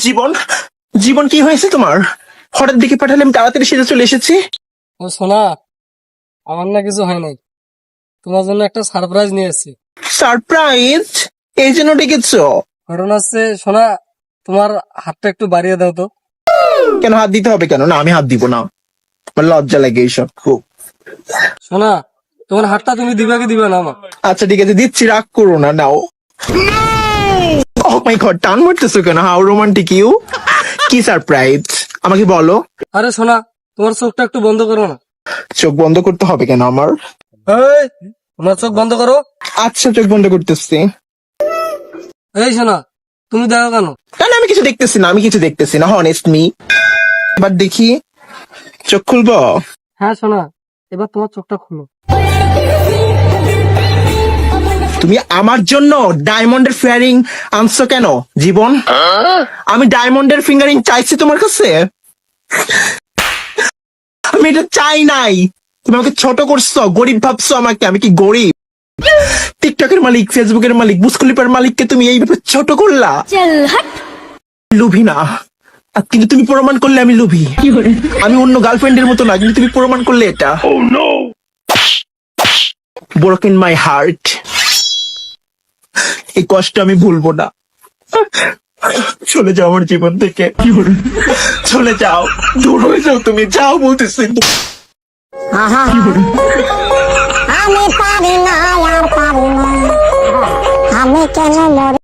জীবন, জীবন কি হয়েছে তোমার? হঠাৎ দেখে পাঠালে আমি তাড়াতাড়ি সেজে চলে এসেছি। ও সোনা, আমার না কিছু হয় নাই, তোমার জন্য একটা সারপ্রাইজ নিয়ে এসেছি। সারপ্রাইজ? এই জন্য ডেকেছো? ঘটনা হচ্ছে সোনা, তোমার হাতটা একটু বাড়িয়ে দাও তো। কেন হাত দিতে হবে কেন? না, আমি হাত দিব না, আমার লজ্জা লাগে এইসব খুব। সোনা, তোমার হাতটা তুমি দিবা কি দিবা না আমার? আচ্ছা ঠিক আছে, দিচ্ছি, রাগ করো না, নাও। ও মাই গড, টান মারতেছো কেন? How romantic you. কি সারপ্রাইজ আমাকে বলো। আরে সোনা, তোমার চোখটা একটু বন্ধ করো না। চোখ বন্ধ করতে হবে কেন আমার? এই, তোমার চোখ বন্ধ করো। আচ্ছা, চোখ বন্ধ করতেছি। এই সোনা, তুমি দেখো কেন? না না, আমি কিছু দেখতেছি না, আমি কিছু দেখতেছি না, হনেস্ট মি। এবার দেখি, চোখ খুলবো? হ্যাঁ সোনা, এবার তোমার চোখটা খুলো। তুমি আমার জন্য ডায়মন্ডের ফিঙ্গারিং আনছো কেন জীবন? আমি ডায়মন্ডের ফিঙ্গারিং চাইছি তোমার কাছে? আমি এটা চাই নাই। তুমি আমাকে ছোট করছো, গরিব ভাবছো আমাকে। আমি কি গরিব? টিকটকের মালিক, ফেসবুকের মালিক, বুসকুলিপার মালিককে তুমি এইভাবে ছোট করলা? লোভী না, আর কিন্তু তুমি প্রমাণ করলে আমি লোভী। আমি অন্য গার্লফ্রেন্ডের মতো না, কিন্তু তুমি প্রমাণ করলে এটা। Broken my heart. এই কষ্ট আমি ভুলবো না। চলে যাও আমার জীবন থেকে, চলে যাও, দূর হয়ে যাও, তুমি যাও বলতেছি। আমি পারি না আর পারি না, আমি কেন মরি।